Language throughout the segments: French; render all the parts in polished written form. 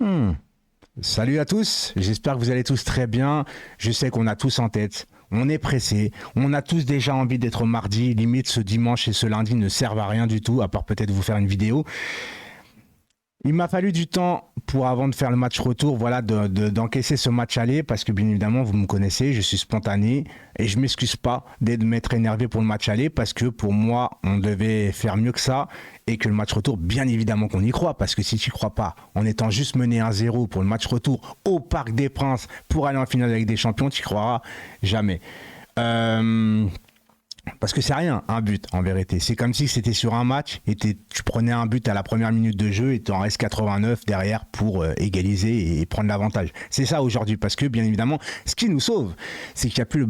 Hmm. Salut à tous, j'espère que vous allez tous très bien. Je sais qu'on a tous en tête, on est pressé, on a tous déjà envie d'être mardi, limite ce dimanche et ce lundi ne servent à rien du tout, à part peut-être vous faire une vidéo. Il m'a fallu du temps pour avant de faire le match retour, voilà, d'encaisser ce match aller, parce que bien évidemment, vous me connaissez, je suis spontané et je m'excuse pas d'être m'être énervé pour le match aller, parce que pour moi, on devait faire mieux que ça et que le match retour, bien évidemment qu'on y croit, parce que si tu y crois pas, en étant juste mené 1-0 pour le match retour au Parc des Princes pour aller en finale avec des champions, tu y croiras jamais. Euh, Parce que c'est rien, un but, en vérité. C'est comme si c'était sur un match et tu prenais un but à la première minute de jeu et tu en restes 89 derrière pour égaliser et prendre l'avantage. C'est ça aujourd'hui, parce que bien évidemment, ce qui nous sauve, c'est qu'il n'y a plus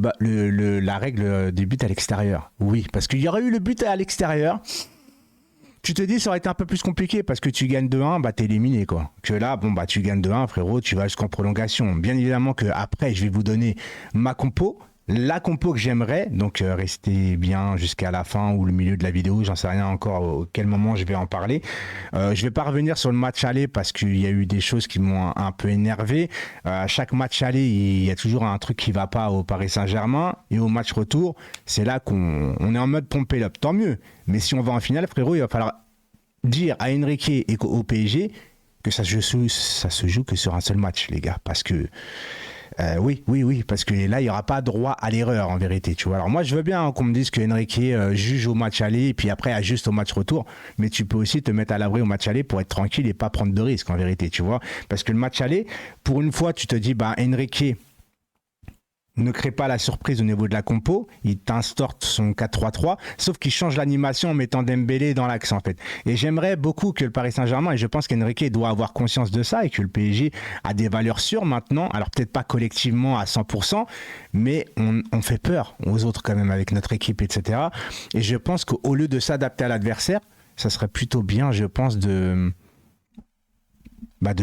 la règle du but à l'extérieur. Oui, parce qu'il y aurait eu le but à l'extérieur. Tu te dis, ça aurait été un peu plus compliqué parce que tu gagnes 2-1, bah t'es éliminé quoi. Que là, bon bah tu gagnes 2-1, frérot, tu vas jusqu'en prolongation. Bien évidemment que après, je vais vous donner ma compo, la compo que j'aimerais, donc restez bien jusqu'à la fin ou le milieu de la vidéo, j'en sais rien encore quel moment je vais en parler. Je vais pas revenir sur le match aller parce qu'il y a eu des choses qui m'ont un peu énervé. À chaque match aller, il y a toujours un truc qui va pas au Paris Saint-Germain et au match retour, c'est là qu'on est en mode pomper up. Tant mieux. Mais si on va en finale, frérot, il va falloir dire à Enrique et au PSG que ça se joue que sur un seul match, les gars. Parce que oui, parce que là, il n'y aura pas droit à l'erreur en vérité, tu vois. Alors moi, je veux bien qu'on me dise que Enrique juge au match aller et puis après ajuste au match retour, mais tu peux aussi te mettre à l'abri au match aller pour être tranquille et pas prendre de risques en vérité, tu vois. Parce que le match aller, pour une fois, tu te dis, bah Enrique ne crée pas la surprise au niveau de la compo, il t'instaure son 4-3-3, sauf qu'il change l'animation en mettant Dembélé dans l'axe en fait. Et j'aimerais beaucoup que le Paris Saint-Germain, et je pense qu'Enrique doit avoir conscience de ça, et que le PSG a des valeurs sûres maintenant, alors peut-être pas collectivement à 100%, mais on fait peur aux autres quand même avec notre équipe, etc. Et je pense qu'au lieu de s'adapter à l'adversaire, ça serait plutôt bien, je pense, de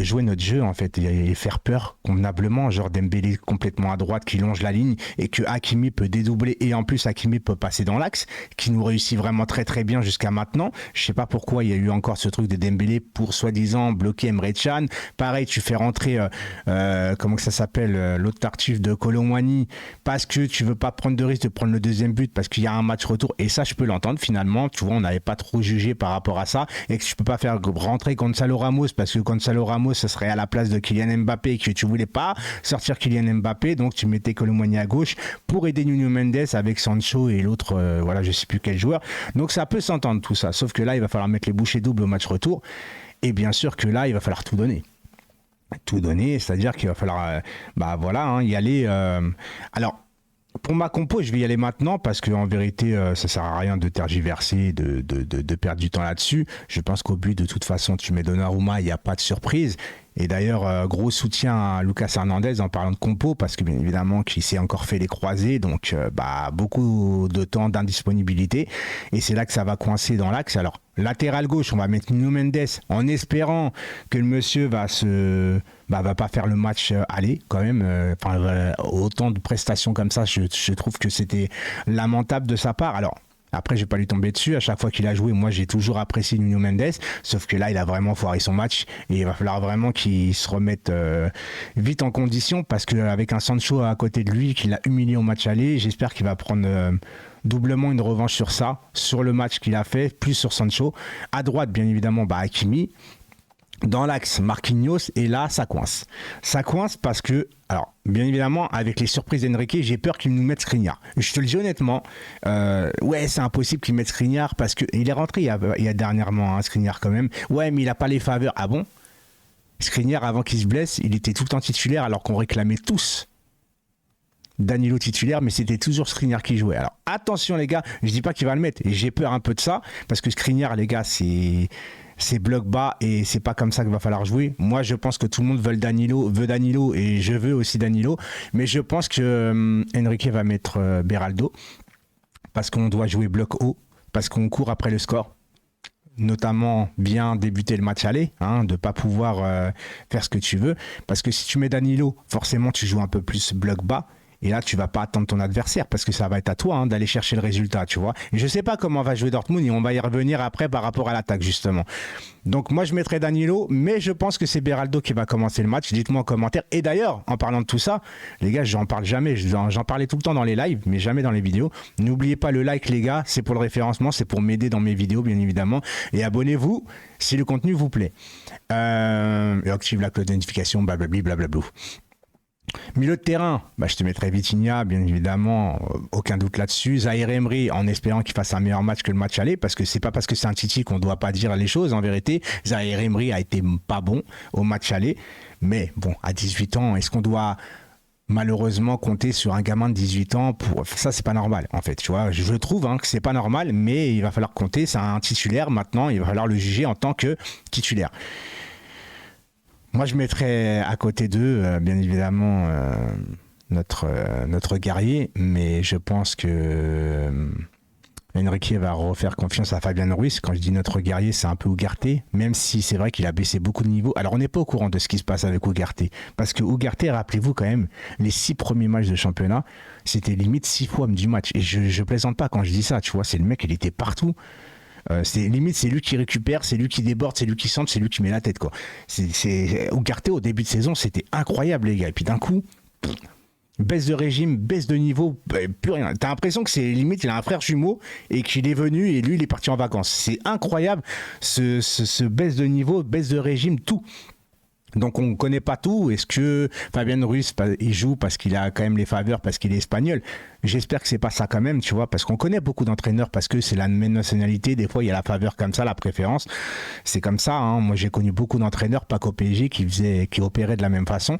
jouer notre jeu en fait et faire peur convenablement, genre Dembélé complètement à droite qui longe la ligne et que Hakimi peut dédoubler et en plus Hakimi peut passer dans l'axe, qui nous réussit vraiment très très bien jusqu'à maintenant. Je sais pas pourquoi il y a eu encore ce truc de Dembélé pour soi-disant bloquer Emre Can. Pareil, tu fais rentrer comment que ça s'appelle, l'autre tartuffe de Kolo Muani parce que tu veux pas prendre de risque de prendre le deuxième but parce qu'il y a un match retour, et ça je peux l'entendre finalement, tu vois, on n'avait pas trop jugé par rapport à ça, et que tu peux pas faire rentrer Gonzalo Ramos parce que Gonzalo Ramos, ce serait à la place de Kylian Mbappé et que tu voulais pas sortir Kylian Mbappé, donc tu mettais Kolo Muani à gauche pour aider Nuno Mendes avec Sancho et l'autre, voilà, je sais plus quel joueur. Donc ça peut s'entendre tout ça, sauf que là, il va falloir mettre les bouchées doubles au match retour, et bien sûr que là, il va falloir tout donner. Tout donner, c'est-à-dire qu'il va falloir, bah voilà, hein, y aller. Alors, pour ma compo, je vais y aller maintenant parce qu'en vérité, ça sert à rien de tergiverser, de perdre du temps là-dessus. Je pense qu'au but, de toute façon, tu mets Donnarumma, il n'y a pas de surprise. Et d'ailleurs, gros soutien à Lucas Hernandez en parlant de compo, parce que bien évidemment qu'il s'est encore fait les croisés, donc bah, beaucoup de temps d'indisponibilité. Et c'est là que ça va coincer dans l'axe. Alors, latéral gauche, on va mettre Nuno Mendes en espérant que le monsieur va pas faire le match aller quand même. Autant de prestations comme ça, je trouve que c'était lamentable de sa part. Alors, après, je vais pas lui tomber dessus. À chaque fois qu'il a joué, moi, j'ai toujours apprécié Nuno Mendes. Sauf que là, il a vraiment foiré son match. Et il va falloir vraiment qu'il se remette vite en condition. Parce qu'avec un Sancho à côté de lui, qui l'a humilié au match aller, j'espère qu'il va prendre doublement une revanche sur ça, sur le match qu'il a fait, plus sur Sancho. À droite, bien évidemment, bah, Hakimi. Dans l'axe, Marquinhos, et là, ça coince. Ça coince parce que, alors, bien évidemment, avec les surprises d'Enrique, j'ai peur qu'il nous mette Skriniar. Je te le dis honnêtement, ouais, c'est impossible qu'il mette Skriniar parce qu'il est rentré il y a dernièrement, hein, Skriniar quand même. Ouais, mais il n'a pas les faveurs. Ah bon? Skriniar, avant qu'il se blesse, il était tout le temps titulaire alors qu'on réclamait tous Danilo titulaire, mais c'était toujours Skriniar qui jouait. Alors attention les gars, je dis pas qu'il va le mettre, et j'ai peur un peu de ça, parce que Skriniar, les gars, c'est bloc bas et c'est pas comme ça qu'il va falloir jouer. Moi, je pense que tout le monde veut Danilo et je veux aussi Danilo, mais je pense que Enrique va mettre Beraldo parce qu'on doit jouer bloc haut, parce qu'on court après le score. Notamment bien débuter le match aller, hein, de pas pouvoir faire ce que tu veux, parce que si tu mets Danilo, forcément tu joues un peu plus bloc bas. Et là, tu vas pas attendre ton adversaire parce que ça va être à toi d'aller chercher le résultat, tu vois. Et je sais pas comment va jouer Dortmund et on va y revenir après par rapport à l'attaque, justement. Donc moi, je mettrais Danilo, mais je pense que c'est Beraldo qui va commencer le match. Dites-moi en commentaire. Et d'ailleurs, en parlant de tout ça, les gars, j'en parle jamais. J'en parlais tout le temps dans les lives, mais jamais dans les vidéos. N'oubliez pas le like, les gars. C'est pour le référencement, c'est pour m'aider dans mes vidéos, bien évidemment. Et abonnez-vous si le contenu vous plaît. Et active la cloche de notification, blablabla, blablabla. Milieu de terrain, je te mettrai Vitinha, bien évidemment, aucun doute là-dessus. Zaïre Emery, en espérant qu'il fasse un meilleur match que le match aller, parce que c'est pas parce que c'est un Titi qu'on doit pas dire les choses, en vérité. Zaïre Emery a été pas bon au match aller, mais bon, à 18 ans, est-ce qu'on doit malheureusement compter sur un gamin de 18 ans pour ça? C'est pas normal, en fait, tu vois. Je trouve que c'est pas normal, mais il va falloir compter. C'est un titulaire maintenant, il va falloir le juger en tant que titulaire. Moi, je mettrais à côté d'eux, bien évidemment, notre guerrier, mais je pense que Enrique va refaire confiance à Fabian Ruiz. Quand je dis notre guerrier, c'est un peu Ugarte, même si c'est vrai qu'il a baissé beaucoup de niveau. Alors, on n'est pas au courant de ce qui se passe avec Ugarte, parce que Ugarte, rappelez-vous quand même, les 6 premiers matchs de championnat, c'était limite 6 fois du match. Et je plaisante pas quand je dis ça, tu vois, c'est le mec, il était partout. C'est limite, c'est lui qui récupère, c'est lui qui déborde, c'est lui qui centre, c'est lui qui met la tête, quoi. Ugarte au début de saison, c'était incroyable, les gars. Et puis d'un coup, baisse de régime, baisse de niveau, plus rien. T'as l'impression que c'est limite, il a un frère jumeau et qu'il est venu et lui, il est parti en vacances. C'est incroyable, ce baisse de niveau, baisse de régime, tout. Donc on ne connaît pas tout. Est-ce que Fabian Ruiz, il joue parce qu'il a quand même les faveurs, parce qu'il est espagnol? J'espère que c'est pas ça quand même, tu vois, parce qu'on connaît beaucoup d'entraîneurs, parce que c'est la même nationalité, des fois il y a la faveur comme ça, la préférence, c'est comme ça, Moi j'ai connu beaucoup d'entraîneurs, pas qu'au PSG, qui opéraient de la même façon.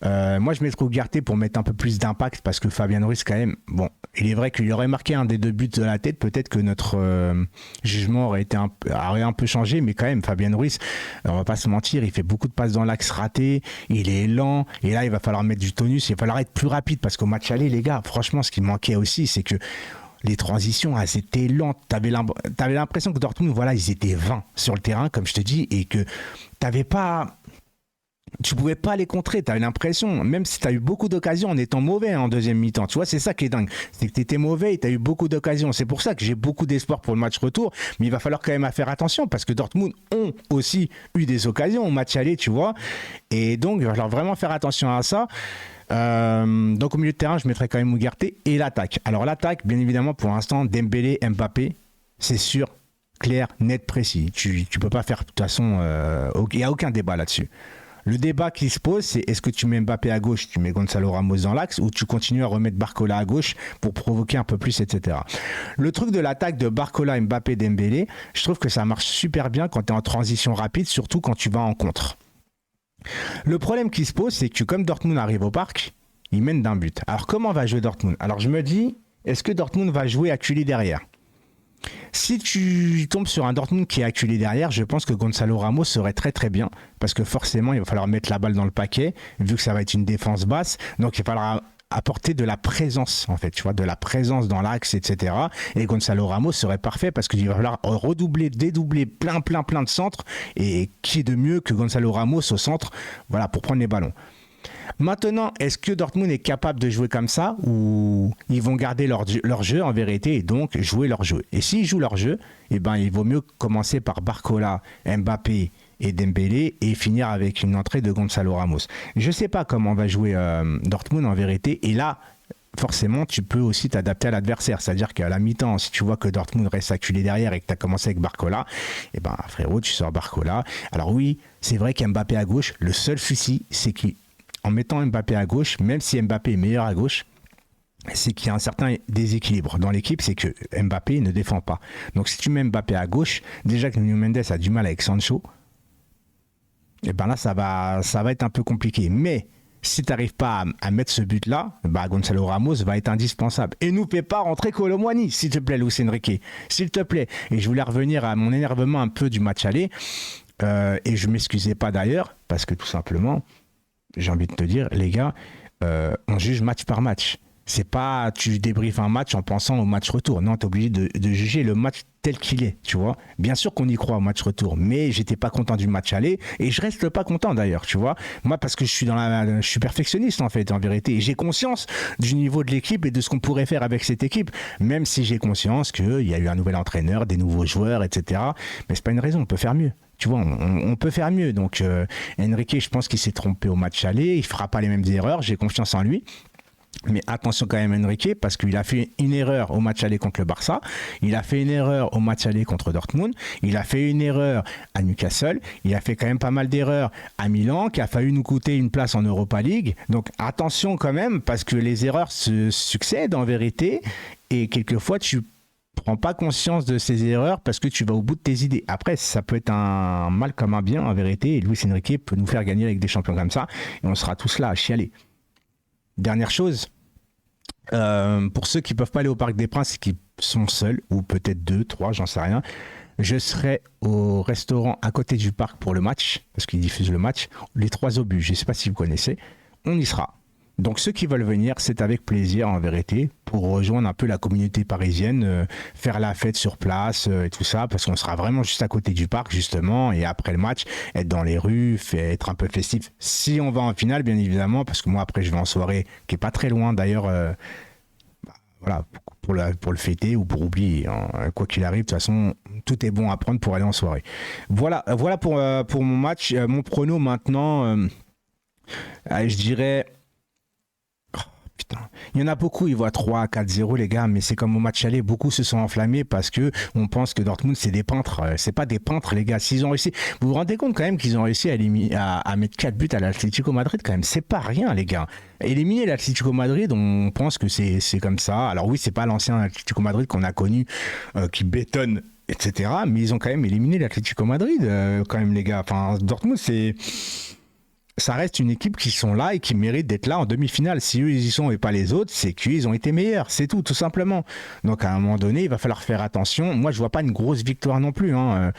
Moi je mettrais Ugarte pour mettre un peu plus d'impact, parce que Fabian Ruiz quand même, bon, il est vrai qu'il aurait marqué un des 2 buts de la tête, peut-être que notre jugement aurait un peu changé, mais quand même Fabian Ruiz, on va pas se mentir, il fait beaucoup de passes dans l'axe raté, il est lent, et là il va falloir mettre du tonus, il va falloir être plus rapide, parce qu'au match aller, les gars, franchement, ce qui manquait aussi, c'est que les transitions, elles étaient lentes. T'avais l'impression que Dortmund, voilà, ils étaient 20 sur le terrain, comme je te dis, et que tu pouvais pas les contrer. T'avais l'impression, même si t'as eu beaucoup d'occasions en étant mauvais en deuxième mi-temps. Tu vois, c'est ça qui est dingue. C'est que t'étais mauvais et t'as eu beaucoup d'occasions. C'est pour ça que j'ai beaucoup d'espoir pour le match retour. Mais il va falloir quand même faire attention parce que Dortmund ont aussi eu des occasions au match aller, tu vois. Et donc, il va falloir vraiment faire attention à ça. Donc au milieu de terrain, je mettrais quand même Ugarte et l'attaque. Alors l'attaque, bien évidemment, pour l'instant, Dembélé, Mbappé, c'est sûr, clair, net, précis. Tu peux pas faire, de toute façon, il n'y a aucun débat là-dessus. Le débat qui se pose, c'est est-ce que tu mets Mbappé à gauche, tu mets Gonzalo Ramos dans l'axe, ou tu continues à remettre Barcola à gauche pour provoquer un peu plus, etc. Le truc de l'attaque de Barcola, Mbappé, Dembélé, je trouve que ça marche super bien quand tu es en transition rapide, surtout quand tu vas en contre. Le problème qui se pose, c'est que comme Dortmund arrive au parc, il mène d'un but. Alors comment va jouer Dortmund? Alors je me dis, est-ce que Dortmund va jouer acculé derrière? Si tu tombes sur un Dortmund qui est acculé derrière, je pense que Gonzalo Ramos serait très très bien, parce que forcément il va falloir mettre la balle dans le paquet, vu que ça va être une défense basse, donc il va falloir apporter de la présence, en fait, tu vois, de la présence dans l'axe, etc. Et Gonzalo Ramos serait parfait parce qu'il va falloir redoubler, dédoubler plein de centres, et qui est de mieux que Gonzalo Ramos au centre, voilà, pour prendre les ballons. Maintenant, est-ce que Dortmund est capable de jouer comme ça ou ils vont garder leur jeu en vérité et donc jouer leur jeu? Et s'ils jouent leur jeu, eh ben, il vaut mieux commencer par Barcola, Mbappé et Dembélé et finir avec une entrée de Gonzalo Ramos. Je ne sais pas comment va jouer Dortmund en vérité. Et là, forcément, tu peux aussi t'adapter à l'adversaire. C'est-à-dire qu'à la mi-temps, si tu vois que Dortmund reste acculé derrière et que tu as commencé avec Barcola, eh ben, frérot, tu sors Barcola. Alors oui, c'est vrai qu'Mbappé à gauche, le seul souci, c'est qu'en mettant Mbappé à gauche, même si Mbappé est meilleur à gauche, c'est qu'il y a un certain déséquilibre dans l'équipe, c'est que Mbappé ne défend pas. Donc si tu mets Mbappé à gauche, déjà que Nuno Mendes a du mal avec Sancho, et ben là ça va être un peu compliqué. Mais si tu n'arrives pas à mettre ce but-là, bah Gonzalo Ramos va être indispensable. Et nous fais pas rentrer Kolo Muani, s'il te plaît, Luis Enrique, s'il te plaît. Et je voulais revenir à mon énervement un peu du match aller, et je m'excusais pas d'ailleurs, parce que tout simplement, j'ai envie de te dire, les gars, on juge match par match. C'est pas, tu débriefes un match en pensant au match retour. Non, tu es obligé de juger le match tel qu'il est, tu vois. Bien sûr qu'on y croit au match retour, mais j'étais pas content du match aller et je reste pas content d'ailleurs, tu vois. Moi, parce que je suis perfectionniste en fait, en vérité. Et j'ai conscience du niveau de l'équipe et de ce qu'on pourrait faire avec cette équipe, même si j'ai conscience qu'il y a eu un nouvel entraîneur, des nouveaux joueurs, etc. Mais c'est pas une raison, on peut faire mieux. Tu vois, on peut faire mieux. Donc, Enrique, je pense qu'il s'est trompé au match aller. Il fera pas les mêmes erreurs. J'ai confiance en lui. Mais attention quand même Enrique, parce qu'il a fait une erreur au match aller contre le Barça, il a fait une erreur au match aller contre Dortmund, il a fait une erreur à Newcastle, il a fait quand même pas mal d'erreurs à Milan, qui a failli nous coûter une place en Europa League. Donc attention quand même, parce que les erreurs se succèdent en vérité, et quelquefois tu prends pas conscience de ces erreurs parce que tu vas au bout de tes idées. Après, ça peut être un mal comme un bien en vérité, et Luis Enrique peut nous faire gagner avec des champions comme ça, et on sera tous là à chialer. Dernière chose, pour ceux qui ne peuvent pas aller au Parc des Princes et qui sont seuls, ou peut-être 2, 3, j'en sais rien, je serai au restaurant à côté du parc pour le match, parce qu'ils diffusent le match, les 3 obus, je ne sais pas si vous connaissez, on y sera. Donc ceux qui veulent venir, c'est avec plaisir en vérité, pour rejoindre un peu la communauté parisienne, faire la fête sur place et tout ça, parce qu'on sera vraiment juste à côté du parc justement, et après le match, être dans les rues, être un peu festif, si on va en finale bien évidemment, parce que moi après je vais en soirée, qui est pas très loin d'ailleurs, voilà, pour le fêter ou pour oublier, hein. Quoi qu'il arrive, de toute façon, tout est bon à prendre pour aller en soirée. Voilà pour mon match, mon prono maintenant, je dirais... Putain. Il y en a beaucoup, ils voient 3-4-0 les gars, mais c'est comme au match aller, beaucoup se sont enflammés parce que on pense que Dortmund c'est des peintres, c'est pas des peintres les gars. S'ils ont réussi, vous vous rendez compte quand même qu'ils ont réussi à mettre 4 buts à l'Atlético Madrid quand même, c'est pas rien les gars. Éliminer l'Atlético Madrid, on pense que c'est comme ça. Alors oui, c'est pas l'ancien Atlético Madrid qu'on a connu qui bétonne, etc. Mais ils ont quand même éliminé l'Atlético Madrid quand même les gars. Enfin, Dortmund ça reste une équipe qui sont là et qui mérite d'être là en demi-finale. Si eux ils y sont et pas les autres, c'est qu'ils ont été meilleurs, c'est tout simplement. Donc à un moment donné, il va falloir faire attention. Moi, je vois pas une grosse victoire non plus, hein.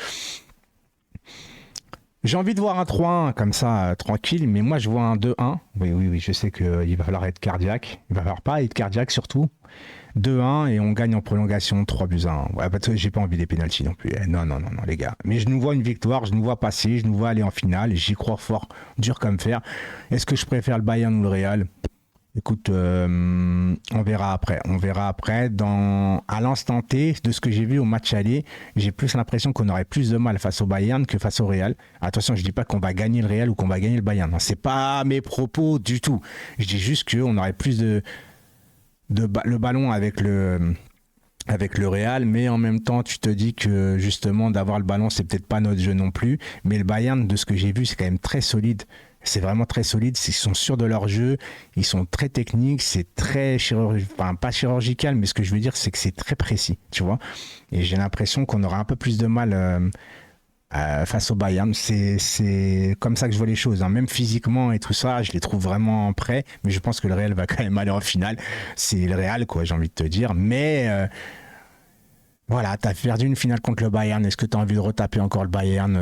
J'ai envie de voir un 3-1 comme ça, tranquille, mais moi je vois un 2-1. Oui, je sais qu'il va falloir être cardiaque. Il va falloir pas être cardiaque surtout. 2-1 et on gagne en prolongation 3-1. Ouais, parce que j'ai pas envie des pénaltys non plus. Non, les gars. Mais je nous vois une victoire, je nous vois passer, je nous vois aller en finale. J'y crois fort, dur comme fer. Est-ce que je préfère le Bayern ou le Real ? Écoute, on verra après. On verra après. À l'instant T, de ce que j'ai vu au match aller, j'ai plus l'impression qu'on aurait plus de mal face au Bayern que face au Real. Attention, je dis pas qu'on va gagner le Real ou qu'on va gagner le Bayern. Non, c'est pas mes propos du tout. Je dis juste qu'on aurait plus le ballon avec le Real, mais en même temps tu te dis que justement d'avoir le ballon c'est peut-être pas notre jeu non plus, mais le Bayern de ce que j'ai vu c'est quand même très solide, c'est vraiment très solide, ils sont sûrs de leur jeu, ils sont très techniques, c'est très pas chirurgical, mais ce que je veux dire c'est que c'est très précis, tu vois, et j'ai l'impression qu'on aura un peu plus de mal face au Bayern, c'est comme ça que je vois les choses, hein. Même physiquement et tout ça, je les trouve vraiment prêts, mais je pense que le Real va quand même aller en finale. C'est le Real, quoi, j'ai envie de te dire. Mais voilà, t'as perdu une finale contre le Bayern. Est-ce que t'as envie de retaper encore le Bayern,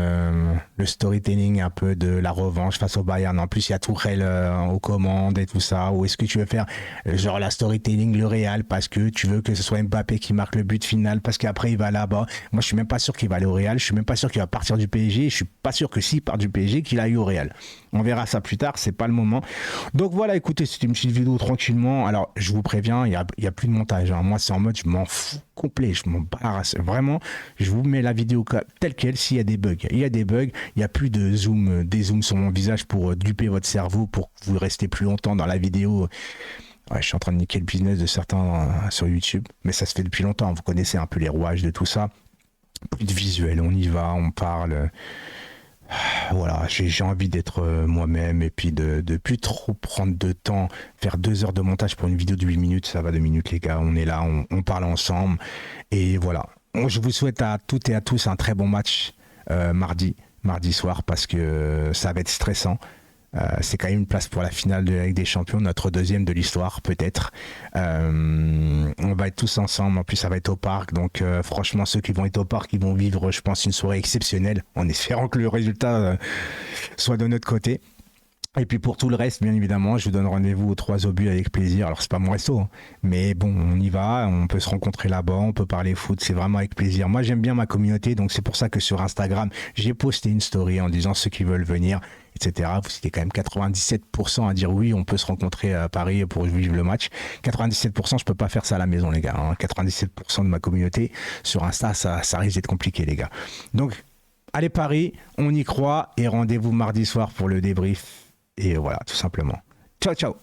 le storytelling un peu de la revanche face au Bayern? En plus, il y a Tuchel aux commandes et tout ça. Ou est-ce que tu veux faire genre la storytelling, le Real, parce que tu veux que ce soit Mbappé qui marque le but final, parce qu'après il va là-bas? Moi, je suis même pas sûr qu'il va aller au Real. Je suis même pas sûr qu'il va partir du PSG. Je suis pas sûr que s'il part du PSG, qu'il aille au Real. On verra ça plus tard, c'est pas le moment. Donc voilà, écoutez, c'était une petite vidéo tranquillement. Alors, je vous préviens, il y a plus de montage, hein. Moi, c'est en mode, je m'en fous complet, je m'en bats la race. Vraiment, je vous mets la vidéo telle quelle. S'il y a des bugs, il y a des bugs. Il n'y a plus de zoom, des zooms sur mon visage pour duper votre cerveau, pour que vous restez plus longtemps dans la vidéo. Ouais, je suis en train de niquer le business de certains sur YouTube, mais ça se fait depuis longtemps. Vous connaissez un peu les rouages de tout ça. Plus de visuel, on y va, on parle. Voilà, j'ai envie d'être moi-même et puis de plus trop prendre de temps, faire 2 heures de montage pour une vidéo de 8 minutes, ça va 2 minutes les gars, on est là, on parle ensemble et voilà. Je vous souhaite à toutes et à tous un très bon match mardi soir parce que ça va être stressant. C'est quand même une place pour la finale de la Ligue des Champions, notre deuxième de l'histoire peut-être. On va être tous ensemble, en plus ça va être au parc, donc franchement ceux qui vont être au parc, ils vont vivre je pense une soirée exceptionnelle en espérant que le résultat soit de notre côté. Et puis pour tout le reste, bien évidemment, je vous donne rendez-vous aux 3 obus avec plaisir. Alors c'est pas mon resto, hein, mais bon, on y va, on peut se rencontrer là-bas, on peut parler foot, c'est vraiment avec plaisir. Moi j'aime bien ma communauté, donc c'est pour ça que sur Instagram, j'ai posté une story en disant ceux qui veulent venir, etc. Vous étiez quand même 97% à dire oui, on peut se rencontrer à Paris pour vivre le match. 97%, je peux pas faire ça à la maison, les gars. Hein. 97% de ma communauté sur Insta, ça risque d'être compliqué, les gars. Donc allez Paris, on y croit et rendez-vous mardi soir pour le débrief. Et voilà, tout simplement. Ciao, ciao.